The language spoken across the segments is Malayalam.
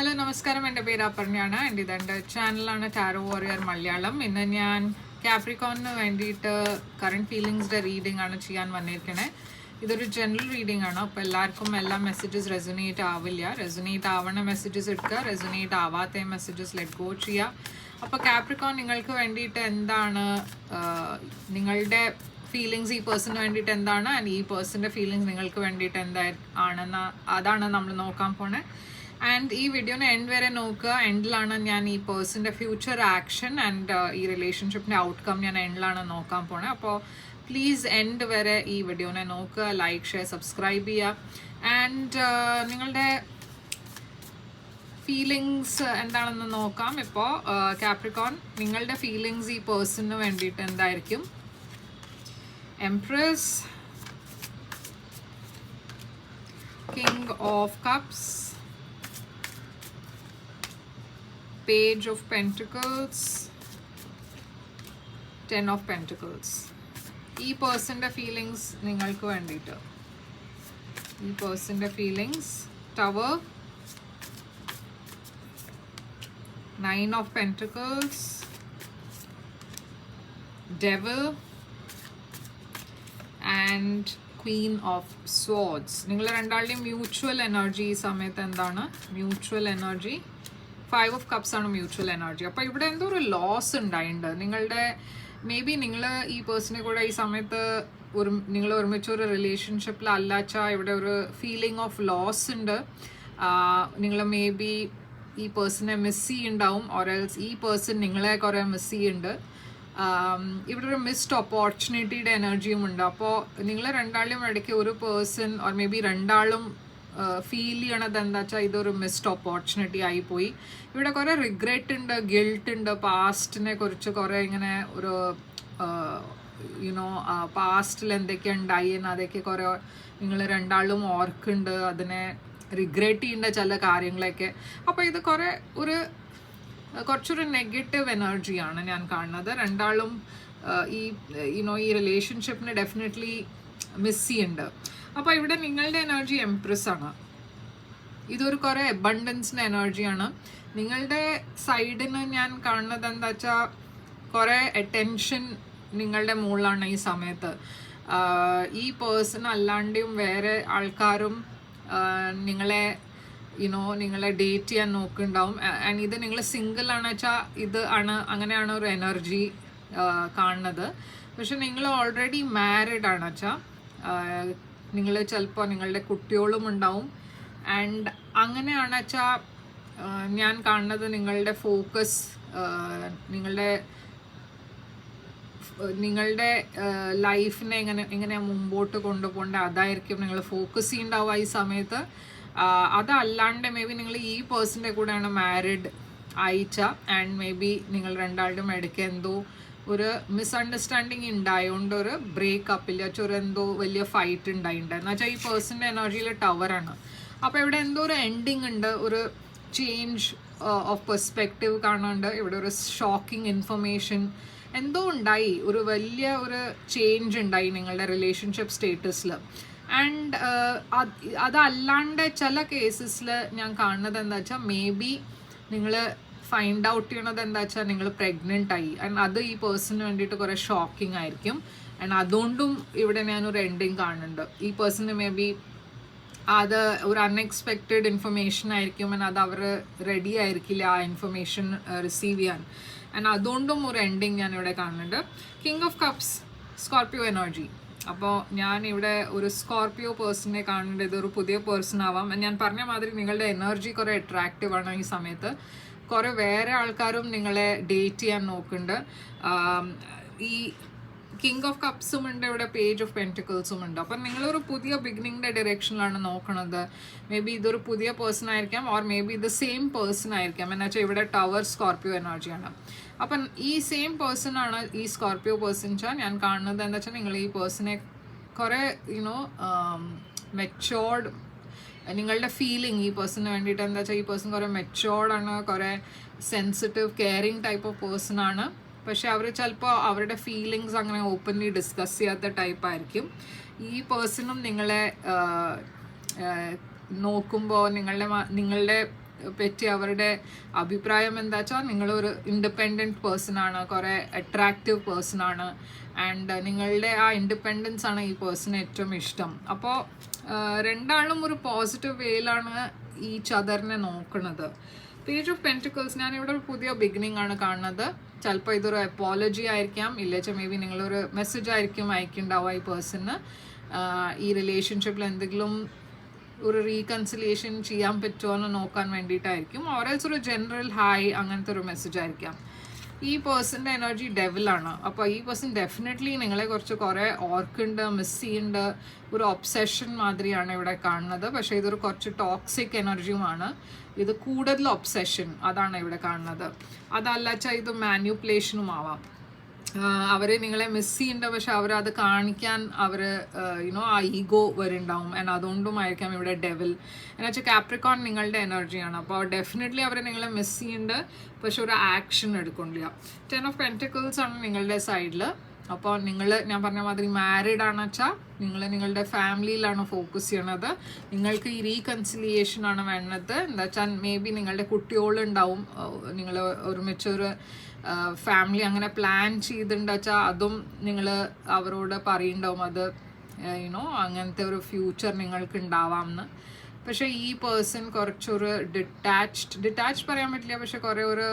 ഹലോ നമസ്കാരം, എൻ്റെ പേര് അപർണയാണ്. എൻ്റെ ഇതെൻ്റെ ചാനലാണ് ടാരോ വാരിയർ മലയാളം. ഇന്ന് ഞാൻ കാപ്രിക്കോണിന് വേണ്ടിയിട്ട് കറണ്ട് ഫീലിങ്സിൻ്റെ റീഡിംഗ് ആണ് ചെയ്യാൻ വന്നിരിക്കണേ. ഇതൊരു ജനറൽ റീഡിംഗ് ആണ്. അപ്പോൾ എല്ലാവർക്കും എല്ലാ മെസ്സേജസ് റെസൊനേറ്റ് ആവില്ല. റെസൊനേറ്റ് ആവണ മെസ്സേജസ് എടുക്കുക, റെസൊനേറ്റ് ആവാത്ത മെസ്സേജസ് ലെറ്റ് ഗോ ചെയ്യുക. അപ്പോൾ കാപ്രിക്കോൺ നിങ്ങൾക്ക് വേണ്ടിയിട്ട് എന്താണ്, നിങ്ങളുടെ ഫീലിങ്സ് ഈ പേഴ്സണിന് വേണ്ടിയിട്ട് എന്താണ്, ആൻഡ് ഈ പേഴ്സൻ്റെ ഫീലിങ്സ് നിങ്ങൾക്ക് വേണ്ടിയിട്ട് എന്താണെന്ന് അതാണ് നമ്മൾ നോക്കാൻ പോണേ. ആൻഡ് ഈ വീഡിയോനെ എൻഡ് വരെ നോക്കുക. എൻഡിലാണ് ഞാൻ ഈ പേഴ്സൻ്റെ ഫ്യൂച്ചർ ആക്ഷൻ ആൻഡ് ഈ റിലേഷൻഷിപ്പിൻ്റെ ഔട്ട്കം ഞാൻ എൻഡിലാണ് നോക്കാൻ പോണേ. അപ്പോൾ പ്ലീസ് എൻഡ് വരെ ഈ വീഡിയോനെ നോക്കുക, ലൈക്ക് ഷെയർ സബ്സ്ക്രൈബ് ചെയ്യുക. ആൻഡ് നിങ്ങളുടെ ഫീലിങ്സ് എന്താണെന്ന് നോക്കാം. ഇപ്പോൾ കാപ്രിക്കോൺ, നിങ്ങളുടെ ഫീലിങ്സ് ഈ പേഴ്സണിന് വേണ്ടിയിട്ട് എന്തായിരിക്കും? Empress, king of cups, Page of Pentacles, Ten of Pentacles. ഈ പേഴ്സൻ്റെ ഫീലിങ്സ് നിങ്ങൾക്ക് വേണ്ടിയിട്ട്, ഈ പേഴ്സൻ്റെ feelings tower, Nine of Pentacles, Devil and Queen of Swords. നിങ്ങൾ രണ്ടാളുടെയും മ്യൂച്വൽ എനർജി ഈ സമയത്ത് എന്താണ്? Mutual energy five of cups ആണ് മ്യൂച്വൽ എനർജി. അപ്പോൾ ഇവിടെ എന്തോ ഒരു ലോസ് ഉണ്ടായിട്ടുണ്ട് നിങ്ങളുടെ. മേ ബി നിങ്ങൾ ഈ പേഴ്സണെ കൂടെ ഈ സമയത്ത് നിങ്ങൾ ഒരുമിച്ച് ഒരു റിലേഷൻഷിപ്പിൽ അല്ലാച്ചാൽ ഇവിടെ ഒരു ഫീലിംഗ് ഓഫ് ലോസ് ഉണ്ട്. നിങ്ങൾ മേ ബി ഈ പേഴ്സണെ മിസ് ചെയ്യുന്നുണ്ടാവും, ഓറൽസ് ഈ പേഴ്സൺ നിങ്ങളെ കുറേ മിസ് ചെയ്യുന്നുണ്ട്. ഇവിടെ ഒരു മിസ്ഡ് ഓപ്പർച്യൂണിറ്റിയുടെ എനർജിയും ഉണ്ട്. അപ്പോൾ നിങ്ങൾ രണ്ടാളും ഇടയ്ക്ക് ഒരു പേഴ്സൺ ഓർ മേ ബി രണ്ടാളും ഫീൽ ചെയ്യണത് എന്താ വെച്ചാൽ ഇതൊരു മിസ്ഡ് ഓപ്പർച്യൂണിറ്റി ആയിപ്പോയി. ഇവിടെ കുറേ റിഗ്രറ്റ് ഉണ്ട്, ഗിൽട്ട് ഉണ്ട്, പാസ്റ്റിനെ കുറിച്ച് കുറേ ഇങ്ങനെ ഒരു യുനോ പാസ്റ്റിൽ എന്തൊക്കെ ഉണ്ടായി എന്ന് അതൊക്കെ കുറേ നിങ്ങൾ രണ്ടാളും ഓർക്കുന്നുണ്ട്, അതിനെ റിഗ്രറ്റ് ചെയ്യേണ്ട ചില കാര്യങ്ങളൊക്കെ. അപ്പോൾ ഇത് കുറച്ചൊരു നെഗറ്റീവ് എനർജിയാണ് ഞാൻ കാണുന്നത്. രണ്ടാളും ഈ റിലേഷൻഷിപ്പിനെ ഡെഫിനറ്റ്ലി മിസ് ചെയ്യുന്നുണ്ട്. അപ്പോൾ ഇവിടെ നിങ്ങളുടെ എനർജി എംപ്രസ് ആണ്. ഇതൊരു കുറേ അബണ്ടൻസിൻ്റെ എനർജിയാണ്. നിങ്ങളുടെ സൈഡിന് ഞാൻ കാണുന്നത് എന്താ വെച്ചാൽ കുറേ അറ്റൻഷൻ നിങ്ങളുടെ മുകളിലാണ് ഈ സമയത്ത്. ഈ അല്ലാണ്ടും വേറെ ആൾക്കാരും നിങ്ങളെ ഡേറ്റ് ചെയ്യാൻ നോക്കുന്നുണ്ടാവും. ആൻഡ് ഇത് നിങ്ങൾ സിംഗിൾ ആണ് വെച്ചാൽ അങ്ങനെയാണ് ഒരു എനർജി കാണുന്നത്. പക്ഷെ നിങ്ങൾ ഓൾറെഡി മാരിഡ് ആണ് വെച്ചാൽ നിങ്ങൾ ചിലപ്പോൾ നിങ്ങളുടെ കുട്ടികളും ഉണ്ടാവും. ആൻഡ് അങ്ങനെയാണ് വെച്ചാൽ ഞാൻ കാണുന്നത് നിങ്ങളുടെ ഫോക്കസ് നിങ്ങളുടെ ലൈഫിനെ എങ്ങനെ മുമ്പോട്ട് കൊണ്ടുപോകേണ്ട അതായിരിക്കും നിങ്ങൾ ഫോക്കസ് ചെയ്യുന്നുണ്ടാവുക ഈ സമയത്ത്. അതല്ലാണ്ട് മേ ബി നിങ്ങൾ ഈ പേഴ്സൻ്റെ കൂടെയാണ് മാരിഡ് അയച്ച, ആൻഡ് മേ ബി നിങ്ങൾ രണ്ടാളുടെയും ഇടയ്ക്ക് എന്തോ ഒരു മിസ്അണ്ടർസ്റ്റാൻഡിങ് ഉണ്ടായതുകൊണ്ട് ഒരു ബ്രേക്കപ്പില്ല, ഒരു എന്തോ വലിയ ഫൈറ്റ് ഉണ്ടായിട്ടുണ്ട് എന്ന് വെച്ചാൽ ഈ പേഴ്സൻ്റെ എനർജിയിൽ ടവറാണ്. അപ്പോൾ ഇവിടെ എന്തോ ഒരു എൻഡിങ് ഉണ്ട്, ഒരു ചേഞ്ച് ഓഫ് പെർസ്പെക്റ്റീവ് കാണുന്നുണ്ട്. ഇവിടെ ഒരു ഷോക്കിംഗ് ഇൻഫർമേഷൻ എന്തോ ഉണ്ടായി, ഒരു വലിയ ഒരു ചേഞ്ച് ഉണ്ടായി നിങ്ങളുടെ റിലേഷൻഷിപ്പ് സ്റ്റേറ്റസിൽ. ആൻഡ് അതല്ലാണ്ട് ചില കേസസിൽ ഞാൻ കാണുന്നത് എന്താ വെച്ചാൽ മേ ബി നിങ്ങൾ ഫൈൻഡ് ഔട്ട് ചെയ്യണത് എന്താ വെച്ചാൽ നിങ്ങൾ പ്രഗ്നൻ്റ് ആയി. ആൻഡ് അത് ഈ പേഴ്സണിന് വേണ്ടിയിട്ട് കുറേ ഷോക്കിംഗ് ആയിരിക്കും. ആൻഡ് അതുകൊണ്ടും ഇവിടെ ഞാനൊരു എൻഡിങ് കാണുന്നുണ്ട്. ഈ പേഴ്സണ് മേ ബി അത് ഒരു അൺഎക്സ്പെക്റ്റഡ് ഇൻഫർമേഷൻ ആയിരിക്കും. ആൻഡ് അത് അവർ റെഡി ആയിരിക്കില്ല ആ ഇൻഫർമേഷൻ റിസീവ് ചെയ്യാൻ. ആൻഡ് അതുകൊണ്ടും ഒരു എൻഡിങ് ഞാനിവിടെ കാണുന്നുണ്ട്. King of cups, Scorpio energy. അപ്പോൾ ഞാൻ ഇവിടെ ഒരു സ്കോർപ്പിയോ പേഴ്സണിനെ കാണുന്നുണ്ട്. ഇതൊരു പുതിയ പേഴ്സൺ ആവാം. ഞാൻ പറഞ്ഞ മാതിരി നിങ്ങളുടെ എനർജി കുറേ അട്രാക്റ്റീവ് ആണ് ഈ സമയത്ത്. കുറേ വേറെ ആൾക്കാരും നിങ്ങളെ ഡേറ്റ് ചെയ്യാൻ നോക്കുന്നുണ്ട്. ഈ കിങ് ഓഫ് കപ്സും ഉണ്ട്, ഇവിടെ പേജ് ഓഫ് പെൻറ്റിക്കിൾസും ഉണ്ട്. അപ്പം നിങ്ങളൊരു പുതിയ ബിഗിനിങ്ങിൻ്റെ ഡയറക്ഷനിലാണ് നോക്കുന്നത്. മേ ബി ഇതൊരു പുതിയ പേഴ്സൺ ആയിരിക്കാം, ഓർ മേ ബി ഇത് സെയിം പേഴ്സൺ ആയിരിക്കാം. എന്ന് വെച്ചാൽ ഇവിടെ ടവർ സ്കോർപ്പിയോ എനർജിയാണ്. അപ്പം ഈ സെയിം പേഴ്സൺ ആണ് ഈ സ്കോർപ്പിയോ പേഴ്സൺ വെച്ചാൽ ഞാൻ കാണുന്നത് എന്താ വെച്ചാൽ നിങ്ങൾ ഈ പേഴ്സണെ കുറേ മെച്ചോർഡ്, നിങ്ങളുടെ ഫീലിംഗ് ഈ പേഴ്സണിന് വേണ്ടിയിട്ട് എന്താ വെച്ചാൽ ഈ പേഴ്സൺ കുറേ മെച്ചോർഡാണ്, കുറേ sensitive caring type of person ആണ്. പക്ഷെ അവർ ചിലപ്പോൾ അവരുടെ ഫീലിങ്സ് അങ്ങനെ ഓപ്പൺലി ഡിസ്കസ് ചെയ്യാത്ത ടൈപ്പ് ആയിരിക്കും. ഈ പേഴ്സണും നിങ്ങളെ നോക്കുമ്പോൾ നിങ്ങളുടെ പറ്റി അവരുടെ അഭിപ്രായം എന്താ വെച്ചാൽ നിങ്ങളൊരു ഇൻഡിപെൻഡൻറ്റ് പേഴ്സണാണ്, കുറേ അട്രാക്റ്റീവ് പേഴ്സണാണ്, ആൻഡ് നിങ്ങളുടെ ആ ഇൻഡിപെൻഡൻസ് ആണ് ഈ പേഴ്സണ് ഏറ്റവും ഇഷ്ടം. അപ്പോൾ രണ്ടാളും ഒരു പോസിറ്റീവ് വേയിലാണ് ഈച്ച് അതറിനെ നോക്കുന്നത്. പേജ് ഓഫ് പെൻറ്റിക്കിൾസ്, ഞാനിവിടെ ഒരു പുതിയ ബിഗിനിങ് ആണ് കാണുന്നത്. ചിലപ്പോൾ ഇതൊരു അപ്പോളജി ആയിരിക്കാം, ഇല്ലേച്ചാൽ മേ ബി നിങ്ങളൊരു മെസ്സേജ് ആയിരിക്കും അയക്കുന്നുണ്ടാവുക ഈ പേഴ്സണിന്. ഈ റിലേഷൻഷിപ്പിൽ എന്തെങ്കിലും ഒരു റീകൺസിലിയേഷൻ ചെയ്യാൻ പറ്റുമോ എന്ന് നോക്കാൻ വേണ്ടിയിട്ടായിരിക്കും, ഓരൽസ് ഒരു ജനറൽ ഹായ് അങ്ങനത്തെ ഒരു മെസ്സേജ് ആയിരിക്കാം. ഈ പേഴ്സൻ്റെ എനർജി ഡെവിലാണ്. അപ്പോൾ ഈ പേഴ്സൺ ഡെഫിനറ്റ്ലി നിങ്ങളെ കുറിച്ച് കുറേ ഓർക്കുന്നുണ്ട്, മിസ് ചെയ്യുന്നുണ്ട്, ഒരു ഒബ്സെഷൻ മാതിരിയാണ് ഇവിടെ കാണുന്നത്. പക്ഷേ ഇതൊരു കുറച്ച് ടോക്സിക് എനർജിയുമാണ്. ഇത് കൂടുതൽ ഒബ്സെഷൻ അതാണ് ഇവിടെ കാണുന്നത്. അതല്ലാച്ചാൽ ഇത് മാനിപ്പുലേഷനും ആവാം. അവർ നിങ്ങളെ മിസ് ചെയ്യുന്നുണ്ട്, പക്ഷെ അവരത് കാണിക്കാൻ അവർ ആ ഈഗോ വരുന്നുണ്ടാവും. ആൻഡ് അതുകൊണ്ടുമായിരിക്കാം ഇവിടെ ഡെവിൽ എന്നുവെച്ചാൽ കാപ്രിക്കോൺ നിങ്ങളുടെ എനർജിയാണ്. അപ്പോൾ ഡെഫിനറ്റ്ലി അവർ നിങ്ങളെ മിസ് ചെയ്യുന്നുണ്ട്, പക്ഷെ ഒരു ആക്ഷൻ എടുക്കുന്നില്ല. 10 ഓഫ് പെൻറ്റിക്കിൾസ് ആണ് നിങ്ങളുടെ സൈഡിൽ. അപ്പോൾ ഞാൻ പറഞ്ഞ മാതിരി മാരീഡ് ആണെന്ന് വെച്ചാൽ നിങ്ങളുടെ ഫാമിലിയിലാണ് ഫോക്കസ് ചെയ്യണത്. നിങ്ങൾക്ക് ഈ റീകൺസിലിയേഷൻ ആണ് വേണ്ടത്. എന്താ വെച്ചാൽ മേ ബി നിങ്ങളുടെ കുട്ടികളുണ്ടാവും, നിങ്ങൾ ഒരുമിച്ചൊരു ഫാമിലി അങ്ങനെ പ്ലാൻ ചെയ്തിട്ടുണ്ടെന്ന് വെച്ചാൽ അതും നിങ്ങൾ അവരോട് പറയുന്നുണ്ടാവും. അത് അങ്ങനത്തെ ഒരു ഫ്യൂച്ചർ നിങ്ങൾക്ക് ഉണ്ടാവാമെന്ന്. പക്ഷേ ഈ പേഴ്സൺ കുറച്ചൊരു ഡിറ്റാച്ച്ഡ് പറയാൻ പറ്റില്ല, പക്ഷെ കുറേ ഒരു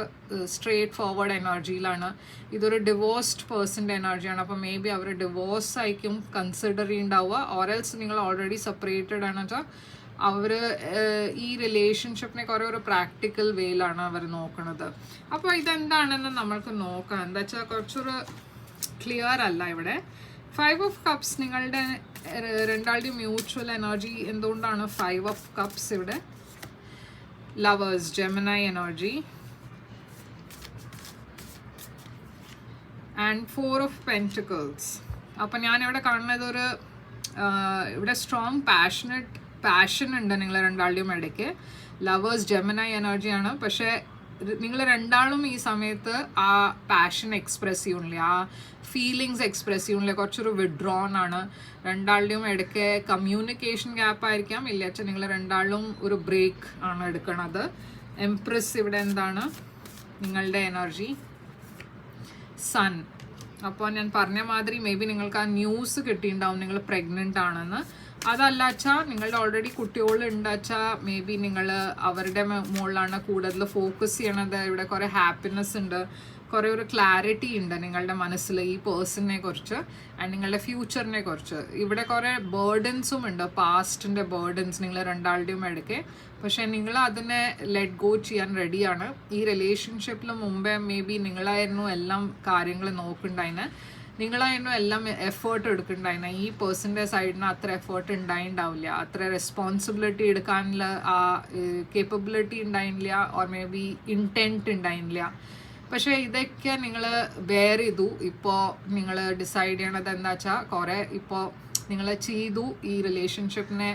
സ്ട്രേറ്റ് ഫോർവേഡ് എനർജിയിലാണ്. ഇതൊരു ഡിവോഴ്സ്ഡ് പേഴ്സൻ്റെ എനർജിയാണ്. അപ്പോൾ മേ ബി അവർ ഡിവോഴ്സ് ആയിരിക്കും കൺസിഡർ ചെയ്യുന്നുണ്ടാവുക, ഓറൽസ് നിങ്ങൾ ഓൾറെഡി സെപ്പറേറ്റഡ് ആണെന്ന് വെച്ചാൽ അവർ ഈ റിലേഷൻഷിപ്പിനെ കുറേ ഒരു പ്രാക്ടിക്കൽ വേയിലാണ് അവർ നോക്കുന്നത്. അപ്പോൾ ഇതെന്താണെന്ന് നമ്മൾക്ക് നോക്കാം. എന്താ വെച്ചാൽ കുറച്ചൊരു ക്ലിയർ അല്ല ഇവിടെ. 5 ഓഫ് കപ്സ് നിങ്ങളുടെ രണ്ടാളുടെയും മ്യൂച്വൽ എനർജി എന്തുകൊണ്ടാണ് 5 ഓഫ് കപ്സ് ഇവിടെ? Lovers, Gemini energy, and 4 of pentacles. അപ്പം ഞാനിവിടെ കാണുന്നത് ഇവിടെ സ്ട്രോങ് പാഷൻ ഉണ്ട് നിങ്ങൾ രണ്ടാളുടെയും ഇടയ്ക്ക്. ലവേഴ്സ്, ജെമിനൈ എനർജിയാണ്. പക്ഷേ നിങ്ങൾ രണ്ടാളും ഈ സമയത്ത് ആ പാഷൻ എക്സ്പ്രസ് ചെയ്യുന്നില്ല, ആ ഫീലിങ്സ് എക്സ്പ്രസ് ചെയ്യുന്നില്ല, കുറച്ചൊരു വിഡ്രോൺ ആണ്. രണ്ടാളുടെയും ഇടയ്ക്ക് കമ്മ്യൂണിക്കേഷൻ ഗ്യാപ്പ് ആയിരിക്കാം, ഇല്ലാച്ച നിങ്ങൾ രണ്ടാളും ഒരു ബ്രേക്ക് ആണ് എടുക്കണത്. എംപ്രസ് ഇവിടെ എന്താണ് നിങ്ങളുടെ എനർജി? സൺ. അപ്പോൾ ഞാൻ പറഞ്ഞ മാതിരി മേ ബി നിങ്ങൾക്ക് ആ ന്യൂസ് കിട്ടിയിട്ടുണ്ടാവും നിങ്ങൾ പ്രഗ്നൻ്റ് ആണെന്ന്. അതല്ലാച്ചാൽ നിങ്ങളുടെ ഓൾറെഡി കുട്ടികളുണ്ടാച്ചാൽ മേ ബി നിങ്ങൾ അവരുടെ മുകളിലാണ് കൂടുതൽ ഫോക്കസ് ചെയ്യണത്. ഇവിടെ കുറേ ഹാപ്പിനെസ് ഉണ്ട്, കുറേ ഒരു ക്ലാരിറ്റി ഉണ്ട് നിങ്ങളുടെ മനസ്സിൽ ഈ പേഴ്സണിനെ കുറിച്ച് ആൻഡ് നിങ്ങളുടെ ഫ്യൂച്ചറിനെ കുറിച്ച്. ഇവിടെ കുറേ ബേർഡൻസും ഉണ്ട്, പാസ്റ്റിൻ്റെ ബേർഡൻസ് നിങ്ങൾ രണ്ടാളുടെയും ഇടയ്ക്ക്. പക്ഷേ നിങ്ങൾ അതിനെ ലെറ്റ് ഗോ ചെയ്യാൻ റെഡിയാണ്. ഈ റിലേഷൻഷിപ്പിൽ മുമ്പേ മേ ബി നിങ്ങളായിരുന്നു എല്ലാം കാര്യങ്ങൾ നോക്കുന്നുണ്ടായിന്, നിങ്ങളായിരുന്നു എല്ലാം എഫേർട്ട് എടുക്കുന്നുണ്ടായിന്. ഈ പേഴ്സൻ്റെ സൈഡിൽ നിന്ന് അത്ര എഫേർട്ട് ഉണ്ടായിണ്ടാവില്ല, അത്ര റെസ്പോൺസിബിലിറ്റി എടുക്കാനുള്ള ആ കേപ്പബിലിറ്റി ഉണ്ടായില്ല, ഓർ മേ ബി ഇൻറ്റൻറ്റ് ഉണ്ടായില്ല. പക്ഷേ ഇതൊക്കെ നിങ്ങൾ ബെയർ ചെയ്തു. ഇപ്പോൾ നിങ്ങൾ ഡിസൈഡ് ചെയ്യണത് എന്താ വെച്ചാൽ കുറേ ഇപ്പോൾ നിങ്ങൾ ചെയ്തു, ഈ റിലേഷൻഷിപ്പിനെ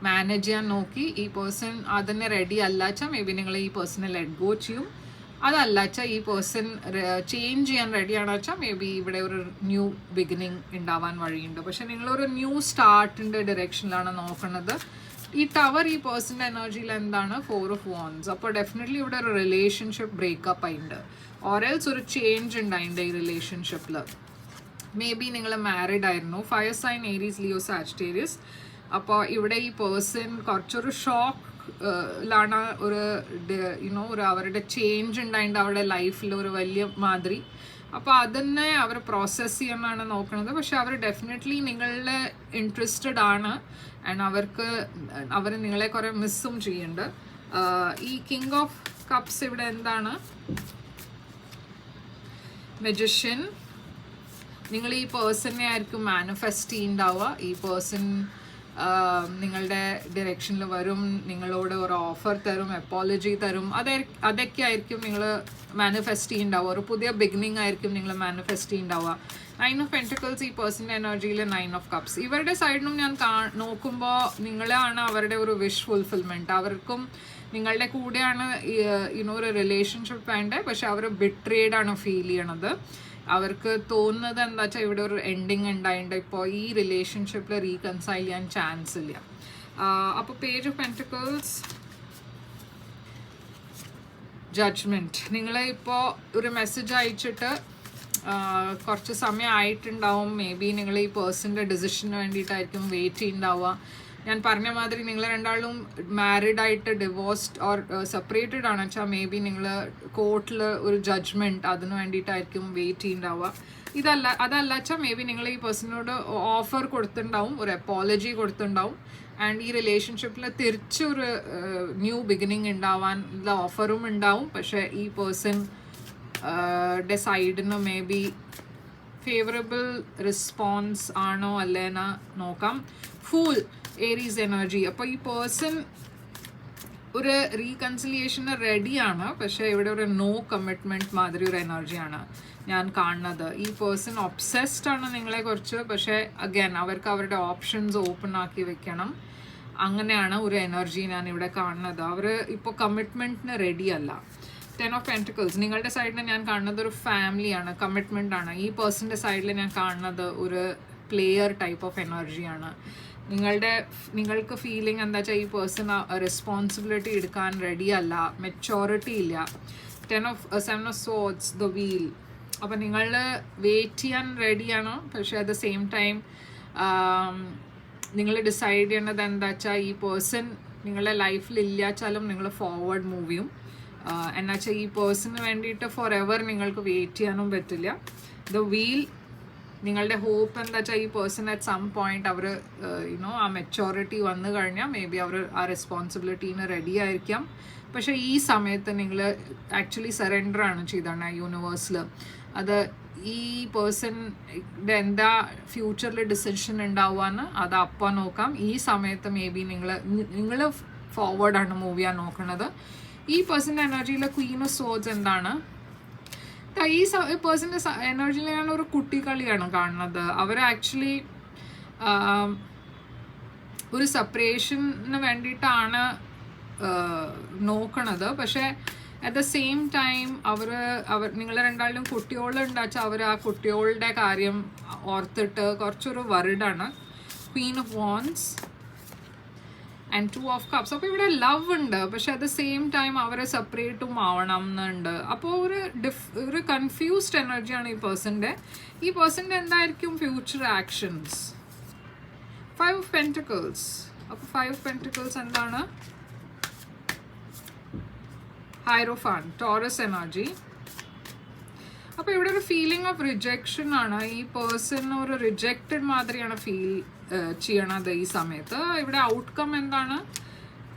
മാനേജ് ചെയ്യാൻ നോക്കി. ഈ പേഴ്സൺ അതിനെ റെഡി അല്ലാച്ചാൽ മേ ബി നിങ്ങൾ ഈ പേഴ്സണെ ലെറ്റ് ഗോ ചെയ്യും. അതല്ലാച്ചാൽ ഈ പേഴ്സൺ ചേഞ്ച് ചെയ്യാൻ റെഡിയാണെന്ന് വെച്ചാൽ മേ ബി ഇവിടെ ഒരു ന്യൂ ബിഗിനിങ് ഉണ്ടാവാൻ വഴിയുണ്ട്. പക്ഷെ നിങ്ങളൊരു ന്യൂ സ്റ്റാർട്ടിൻ്റെ ഡയറക്ഷനിലാണ് നോക്കുന്നത്. ഈ ടവർ ഈ പേഴ്സൻ്റെ എനർജിയിൽ എന്താണ്? 4 ഓഫ് വാൻഡ്സ്. അപ്പോൾ ഡെഫിനറ്റ്ലി ഇവിടെ ഒരു റിലേഷൻഷിപ്പ് ബ്രേക്കപ്പ് ആയിട്ടുണ്ട്, ഓറൽസ് ഒരു ചേഞ്ച് ഉണ്ടായിട്ടുണ്ട് ഈ റിലേഷൻഷിപ്പിൽ. മേ ബി നിങ്ങൾ മാരീഡ് ആയിരുന്നു, fire sign, Aries, Leo, Sagittarius. അപ്പോൾ ഇവിടെ ഈ പേഴ്സൺ കുറച്ചൊരു ഷോക്കിലാണ്, ഒരു അവരുടെ ചേഞ്ച് ഉണ്ടായിട്ടുണ്ട് അവരുടെ ലൈഫിൽ ഒരു വലിയ മാതിരി. അപ്പോൾ അതിനെ അവർ പ്രോസസ്സ് ചെയ്യാനാണ് നോക്കുന്നത്. പക്ഷെ അവർ ഡെഫിനറ്റ്ലി നിങ്ങളുടെ ഇൻട്രസ്റ്റഡ് ആണ് ആൻഡ് അവർ നിങ്ങളെ കുറേ മിസ്സും ചെയ്യുന്നുണ്ട്. ഈ കിങ് ഓഫ് കപ്സ് ഇവിടെ എന്താണ്? മജിഷ്യൻ. നിങ്ങൾ ഈ പേഴ്സണെ ആയിരിക്കും മാനിഫെസ്റ്റ് ചെയ്യുന്നുണ്ടാവുക. ഈ പേഴ്സൺ നിങ്ങളുടെ ഡിറക്ഷനിൽ വരും, നിങ്ങളോട് ഒരു ഓഫർ തരും, അപ്പോളജി തരും. അതൊക്കെ ആയിരിക്കും നിങ്ങൾ മാനിഫെസ്റ്റ് ചെയ്യുന്നുണ്ടാവുക. ഒരു പുതിയ ബിഗിനിങ് ആയിരിക്കും നിങ്ങൾ മാനിഫെസ്റ്റ് ചെയ്യുന്നുണ്ടാവുക. 9 ഓഫ് പെൻറ്റിക്കിൾസ് ഈ പേഴ്സൻ്റെ എനർജിയിൽ 9 ഓഫ് കപ്സ്. ഇവരുടെ സൈഡിലും ഞാൻ നോക്കുമ്പോൾ നിങ്ങളാണ് അവരുടെ ഒരു വിഷ് ഫുൾഫിൽമെൻറ്റ്. അവർക്കും നിങ്ങളുടെ കൂടെയാണ് ഒരു റിലേഷൻഷിപ്പ് വേണ്ടത്, പക്ഷെ അവർ ബിട്രേഡ് ആണ് ഫീൽ ചെയ്യണത്. അവർക്ക് തോന്നുന്നത് എന്താ വെച്ചാൽ ഇവിടെ ഒരു എൻഡിങ് ഉണ്ടായിട്ടുണ്ട്, ഇപ്പോൾ ഈ റിലേഷൻഷിപ്പിൽ റീകൺസൈൽ ചെയ്യാൻ ചാൻസ് ഇല്ല. അപ്പോൾ പേജ് ഓഫ് പെൻറ്റിക്കിൾസ്, ജഡ്ജ്മെൻറ്റ്. നിങ്ങൾ ഇപ്പോൾ ഒരു മെസ്സേജ് അയച്ചിട്ട് കുറച്ച് സമയം ആയിട്ടുണ്ടാവും. മേ ബി നിങ്ങൾ ഈ പേഴ്സൻ്റെ ഡിസിഷന് വേണ്ടിയിട്ടായിരിക്കും വെയിറ്റ് ചെയ്യുന്നുണ്ടാവുക. ഞാൻ പറഞ്ഞ മാതിരി നിങ്ങൾ രണ്ടാളും മാരീഡ് ആയിട്ട് ഡിവോഴ്സ്ഡ് ഓർ സെപ്പറേറ്റഡ് ആണെന്ന് വെച്ചാൽ മേ ബി നിങ്ങൾ കോർട്ടിൽ ഒരു ജഡ്ജ്മെൻറ്റ് അതിന് വേണ്ടിയിട്ടായിരിക്കും വെയിറ്റ് ചെയ്യുന്നുണ്ടാവുക. അതല്ല വെച്ചാൽ മേ ബി നിങ്ങൾ ഈ പേഴ്സണിനോട് ഓഫർ കൊടുത്തിട്ടുണ്ടാവും, ഒരു അപ്പോളജി കൊടുത്തിട്ടുണ്ടാവും. ആൻഡ് ഈ റിലേഷൻഷിപ്പിൽ തിരിച്ചൊരു ന്യൂ ബിഗിനിങ് ഉണ്ടാവാനുള്ള ഓഫറും ഉണ്ടാവും. പക്ഷേ ഈ പേഴ്സൺ സൈഡിന് മേ ബി ഫേവറബിൾ റെസ്പോൺസ് ആണോ അല്ലേന്ന് നോക്കാം. Full Aries energy. അപ്പോൾ ഈ പേഴ്സൺ ഒരു റീകൺസിലിയേഷന് റെഡിയാണ്. പക്ഷേ ഇവിടെ ഒരു നോ കമ്മിറ്റ്മെൻറ്റ് മാതിരി ഒരു എനർജിയാണ് ഞാൻ കാണുന്നത്. ഈ പേഴ്സൺ ഒബ്സെസ്ഡ് ആണ് നിങ്ങളെക്കുറിച്ച്. പക്ഷേ അഗൈൻ അവർക്ക് അവരുടെ ഓപ്ഷൻസ് ഓപ്പൺ ആക്കി വെക്കണം. അങ്ങനെയാണ് ഒരു എനർജി ഞാൻ ഇവിടെ കാണുന്നത്. അവർ ഇപ്പോൾ കമ്മിറ്റ്മെൻറ്റിന് റെഡിയല്ല. 10 of Pentacles. നിങ്ങളുടെ സൈഡിൽ ഞാൻ കാണുന്നത് ഒരു ഫാമിലിയാണ്, കമ്മിറ്റ്മെൻ്റ് ആണ്. ഈ പേഴ്സൻ്റെ സൈഡിൽ ഞാൻ കാണുന്നത് ഒരു പ്ലെയർ ടൈപ്പ് ഓഫ് എനർജിയാണ്. നിങ്ങൾക്ക് ഫീലിംഗ് എന്താ വെച്ചാൽ ഈ പേഴ്സൺ റെസ്പോൺസിബിലിറ്റി എടുക്കാൻ റെഡിയല്ല, മെച്ചോറിറ്റി ഇല്ല. 7 of Swords, the wheel. അപ്പോൾ നിങ്ങൾ വെയിറ്റ് ചെയ്യാൻ റെഡിയാണ്. പക്ഷേ അറ്റ് ദ സെയിം ടൈം നിങ്ങൾ ഡിസൈഡ് ചെയ്യേണ്ടത് എന്താ വെച്ചാൽ ഈ പേഴ്സൺ നിങ്ങളുടെ ലൈഫിൽ ഇല്ലാച്ചാലും നിങ്ങൾ ഫോർവേഡ് മൂവ് ചെയ്യും. എന്നാ വെച്ചാൽ ഈ പേഴ്സണിന് വേണ്ടിയിട്ട് ഫോർ എവർ നിങ്ങൾക്ക് വെയിറ്റ് ചെയ്യാനും പറ്റില്ല. ദ വീൽ, നിങ്ങളുടെ ഹോപ്പ് എന്താ വെച്ചാൽ ഈ പേഴ്സൺ അറ്റ് സം പോയിന്റ് അവർ ആ മെച്ചോറിറ്റി വന്നു കഴിഞ്ഞാൽ മേ ബി അവർ ആ റെസ്പോൺസിബിലിറ്റീന് റെഡി ആയിരിക്കാം. പക്ഷേ ഈ സമയത്ത് നിങ്ങൾ ആക്ച്വലി സറണ്ടറാണ് ചെയ്താണ് യൂണിവേഴ്സിൽ. അത് ഈ പേഴ്സണിൻ്റെ എന്താ ഫ്യൂച്ചറിൽ ഡിസിഷൻ ഉണ്ടാവുകയെന്ന് അത് അപ്പോൾ നോക്കാം. ഈ സമയത്ത് മേ ബി നിങ്ങൾ ഫോർവേഡാണ് മൂവ് ചെയ്യാൻ നോക്കുന്നത്. ഈ പേഴ്സൻ്റെ എനർജിയിലെ ക്വീൻ ഓഫ് സോഡ്സ് എന്താണ്? ഈ പേഴ്സൻ്റെ എനർജിയിൽ ഞാൻ ഒരു കുട്ടിക്കളിയാണ് കാണുന്നത്. അവർ ആക്ച്വലി ഒരു സെപ്പറേഷന് വേണ്ടിയിട്ടാണ് നോക്കണത്. പക്ഷേ അറ്റ് ദ സെയിം ടൈം നിങ്ങൾ രണ്ടാളും കുട്ടികളുണ്ടാച്ചാൽ അവർ ആ കുട്ടികളുടെ കാര്യം ഓർത്തിട്ട് കുറച്ചൊരു വറിഡാണ്. Queen of wands and 2 of Cups. അപ്പോൾ ഇവിടെ ലവ് ഉണ്ട്, പക്ഷെ അറ്റ് ദ സെയിം ടൈം അവരെ സെപ്പറേറ്റും ആവണം എന്നുണ്ട്. അപ്പോൾ ഒരു കൺഫ്യൂസ്ഡ് എനർജിയാണ് ഈ പേഴ്സൻ്റെ. ഈ പേഴ്സൻ്റെ എന്തായിരിക്കും ഫ്യൂച്ചർ ആക്ഷൻസ്? 5 of Pentacles. അപ്പോൾ 5 of Pentacles എന്താണ്? ഹൈറോഫാൻ, ടോറസ് എനർജി. അപ്പോൾ ഇവിടെ ഒരു ഫീലിംഗ് ഓഫ് റിജക്ഷൻ ആണ്. ഈ പേഴ്സൺ ഒരു റിജക്റ്റഡ് മാതിരിയാണ് ഫീൽ ചെയ്യണത് ഈ സമയത്ത്. ഇവിടെ ഔട്ട്കം എന്താണ്?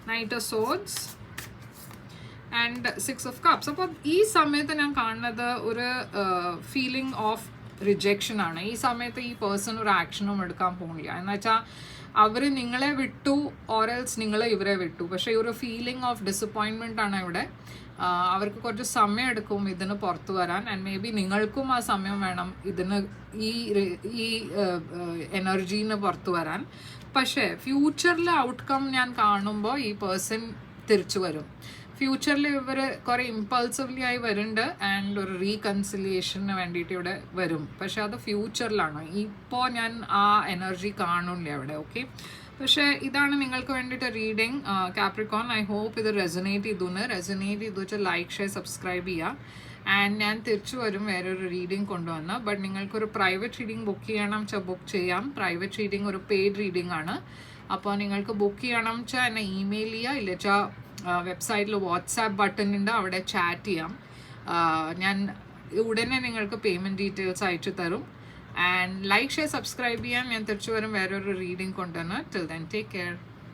Knight of swords and 6 of Cups. അപ്പോൾ ഈ സമയത്ത് ഞാൻ കാണുന്നത് ഒരു ഫീലിംഗ് ഓഫ് റിജക്ഷൻ ആണ്. ഈ സമയത്ത് ഈ പേഴ്സൺ ഒരു ആക്ഷനും എടുക്കാൻ പോകുന്നില്ല. എന്ന് വെച്ചാൽ അവർ നിങ്ങളെ വിട്ടു ഓറൽസ് നിങ്ങൾ ഇവരെ വിട്ടു. പക്ഷേ ഈ ഒരു ഫീലിംഗ് ഓഫ് ഡിസപ്പോയിൻമെൻ്റ് ആണ് ഇവിടെ. അവർക്ക് കുറച്ച് സമയം എടുക്കും ഇതിന് പുറത്തു വരാൻ. ആൻഡ് മേ ബി നിങ്ങൾക്കും ആ സമയം വേണം ഇതിന് ഈ എനർജീന്ന് പുറത്തു വരാൻ. പക്ഷേ ഫ്യൂച്ചറിലെ ഔട്ട്കം ഞാൻ കാണുമ്പോൾ ഈ പേഴ്സൺ തിരിച്ചു വരും. ഫ്യൂച്ചറിൽ ഇവർ കുറേ ഇമ്പൾസീവ്ലി ആയി വരുന്നുണ്ട് ആൻഡ് ഒരു റീകൺസിലിയേഷന് വേണ്ടിയിട്ട് ഇവിടെ വരും. പക്ഷെ അത് ഫ്യൂച്ചറിലാണ്. ഇപ്പോൾ ഞാൻ ആ എനർജി കാണില്ല അവിടെ. ഓക്കെ, പക്ഷേ ഇതാണ് നിങ്ങൾക്ക് വേണ്ടിയിട്ട് റീഡിങ് കാപ്രിക്കോൺ. ഐ ഹോപ്പ് ഇത് റെസൊനേറ്റ് ചെയ്തു വെച്ചാൽ ലൈക്ക്, ഷെയർ, സബ്സ്ക്രൈബ് ചെയ്യുക. ആൻഡ് ഞാൻ തിരിച്ചു വരും വേറൊരു റീഡിങ് കൊണ്ടുവന്ന്. ബട്ട് നിങ്ങൾക്കൊരു പ്രൈവറ്റ് റീഡിങ് ബുക്ക് ചെയ്യണം വെച്ചാൽ ബുക്ക് ചെയ്യാം. പ്രൈവറ്റ് റീഡിങ് ഒരു പെയ്ഡ് റീഡിംഗ് ആണ്. അപ്പോൾ നിങ്ങൾക്ക് ബുക്ക് ചെയ്യണം വെച്ചാൽ എന്നെ ഇമെയിൽ ചെയ്യുക, ഇല്ല വെച്ചാൽ വെബ്സൈറ്റിൽ വാട്സാപ്പ് ബട്ടൺ ഉണ്ട്, അവിടെ ചാറ്റ് ചെയ്യാം. ഞാൻ ഉടനെ നിങ്ങൾക്ക് പേയ്മെൻറ്റ് ഡീറ്റെയിൽസ് അയച്ചു തരും. ആൻഡ് ലൈക്ക്, ഷെയർ, സബ്സ്ക്രൈബ് ചെയ്യാൻ. ഞാൻ തിരിച്ചു വരും വേറൊരു റീഡിംഗ് കൊണ്ടുവന്ന്. Till then take care.